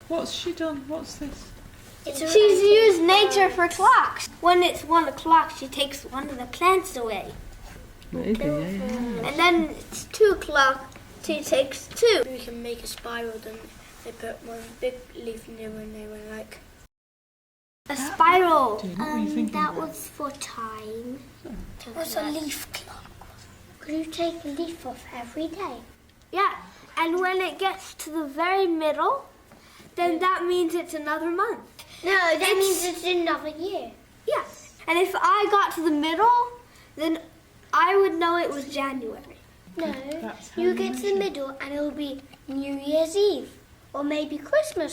What's she done? What's this? She's used nature for clocks. When it's 1 o'clock, she takes one of the plants away. Maybe, yeah. And then it's 2 o'clock, she takes 2. We can make a spiral, then they put one big leaf near and they were like... A spiral. That was for time. What's a leaf clock? Could you take a leaf off every day? Yeah, and when it gets to the very middle, then that means it's another month. No, that means it's another year. Yeah, and if I got to the middle, then I would know it was January. No, you get to the middle and it will be New Year's Eve or maybe Christmas.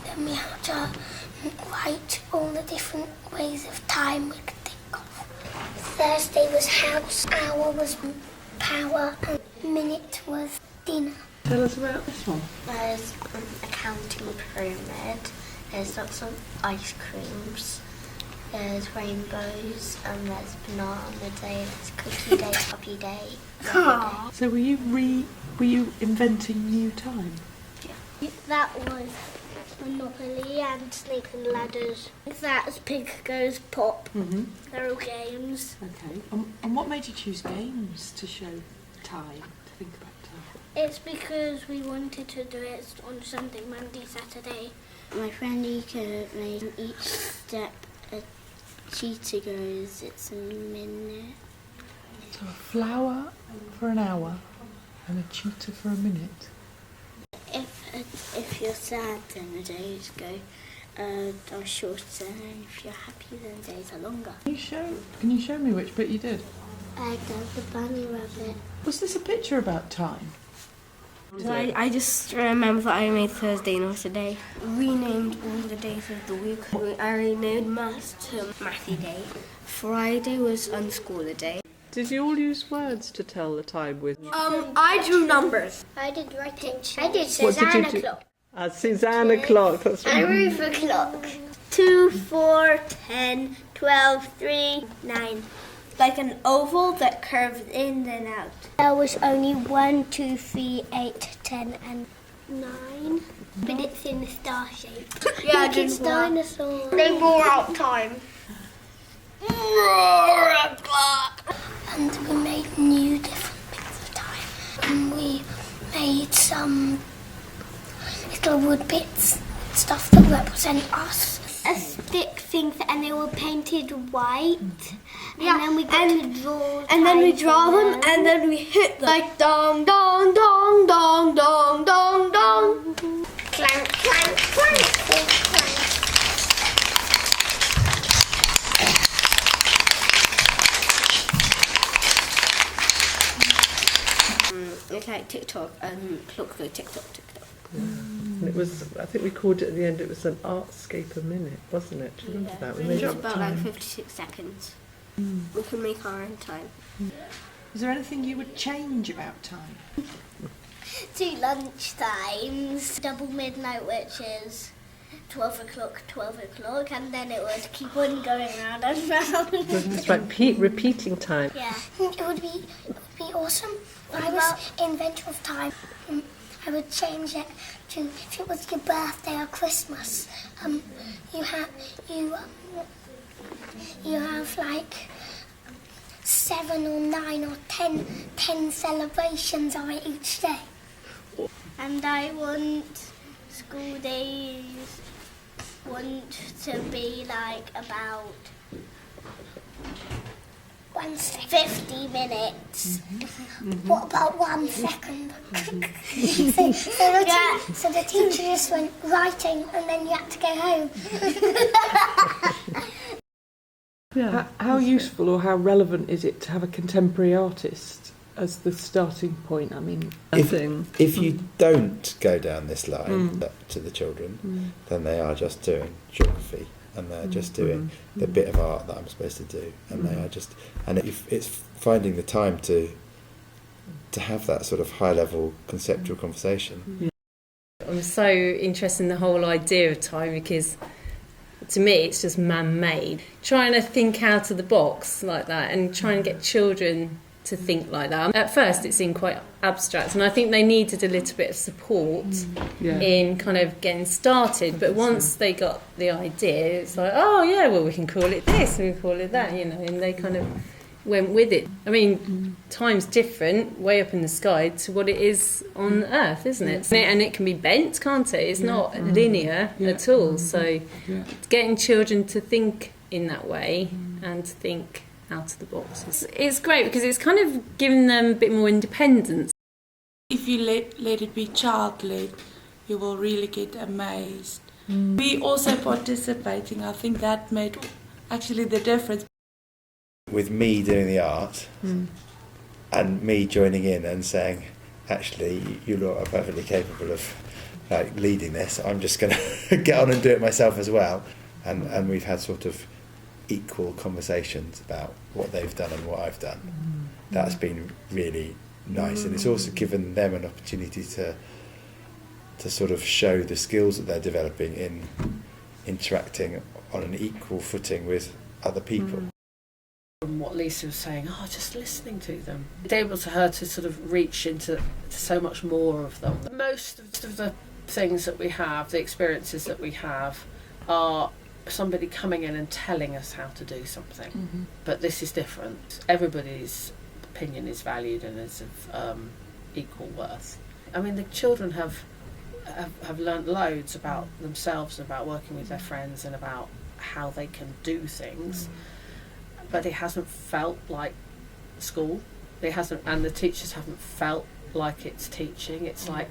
Then we have to write all the different ways of time we could think of. Thursday was house, hour was power, and minute was dinner. Tell us about this one. There's a counting pyramid, there's lots of ice creams, there's rainbows, and there's banana day, there's cookie day, puppy day. So were you inventing new time? Yeah. That was Monopoly and Snake and Ladders. That's Pig Goes Pop. Mm-hmm. They're all games. Okay. And what made you choose games to show time, to think about time? It's because we wanted to do it on Sunday, Monday, Saturday. My friend Ika made each step a cheetah goes, it's a minute. So a flower for an hour and a cheetah for a minute. If you're sad, then the days are shorter, and if you're happy, then the days are longer. Can you show me which bit you did? I did the bunny rabbit. Was this a picture about time? So I just remember that I made Thursday not today. Renamed all the days of the week. I renamed Maths to Mathy Day. Friday was Unschooler Day. Did you all use words to tell the time with? I drew numbers. I did writing. I did What did you Susanna do? clock. Susanna clock, that's I right. wrote for clock. 2, 4, 10, 12, 3, 9. Like an oval that curves in and out. There was only 1, 2, 3, 8, 10 and 9. But it's in the star shape. Yeah, Look, it's dinosaurs. They wore out time. And we made new different bits of time. And we made some little wood bits, stuff that represent us. A stick thing, and they were painted white. Yeah, and then we got to draw. And then we time draw for them, and then we hit them. Like dong, dong, dong, dong, dong, dong, dong. Clank, clank, clank, clank, clank. It's like TikTok and clock go TikTok. And it was, I think we called it at the end, it was an ArtScaper minute, wasn't it? Do you remember that? We made It's up about time. like 56 seconds. We can make our own time. Is there anything you would change about time? 2 lunch times, double midnight, which is 12 o'clock, and then it would keep on going round and round. It's like repeating time. Yeah. It would be awesome. I was inventor of time. I would change it to if it was your birthday or Christmas. You have like 7 or 9 or 10 celebrations of it each day. And I want school days to be like about 50 minutes. Mm-hmm. What about 1 second? So the teacher just went writing and then you had to go home. Yeah. How useful or how relevant is it to have a contemporary artist as the starting point? I mean, if you don't go down this line to the children, then they are just doing geography. And they're just doing the bit of art that I'm supposed to do, and they are just, and it's finding the time to have that sort of high level conceptual conversation. Yeah. I'm so interested in the whole idea of time because to me it's just man-made. Trying to think out of the box like that and trying to get children to think like that. At first it seemed quite abstract, and I think they needed a little bit of support in kind of getting started, but once they got the idea, it's like, oh yeah, well we can call it this and we can call it that, and they kind of went with it. I mean, time's different way up in the sky to what it is on Earth, isn't it? And it can be bent, can't it? It's not linear at all. So getting children to think in that way and to think out of the box, it's great because it's kind of giving them a bit more independence. If you let it be childlike, you will really get amazed. We also participating, I think that made actually the difference. With me doing the art and me joining in and saying, actually, you lot are perfectly capable of leading this, I'm just going to get on and do it myself as well. And we've had sort of equal conversations about what they've done and what I've done. That's been really nice, and it's also given them an opportunity to sort of show the skills that they're developing in interacting on an equal footing with other people. From what Lisa was saying, just listening to them, it's able to her to sort of reach into so much more of them. Most of the things that we have, the experiences that we have, are somebody coming in and telling us how to do something. But this is different. Everybody's opinion is valued and is of equal worth. I mean, the children have learnt loads about themselves and about working with their friends and about how they can do things. But it hasn't felt like school. It hasn't, and the teachers haven't felt like it's teaching. It's like,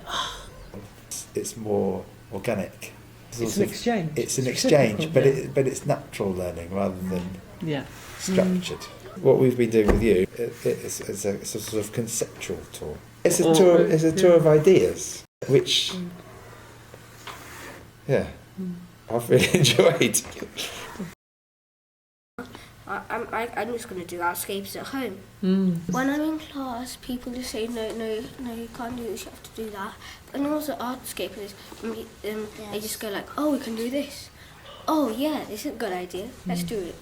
It's more organic. It's an exchange. It's an exchange, but it's natural learning rather than structured. What we've been doing with you is a sort of conceptual tour. It's a tour. It's a tour of ideas, which I've really enjoyed. I'm just going to do ArtScapers at home. When I'm in class, people just say, no, you can't do this, you have to do that. And also ArtScapers, they just go like, oh, we can do this. Oh, yeah, this is a good idea. Let's do it.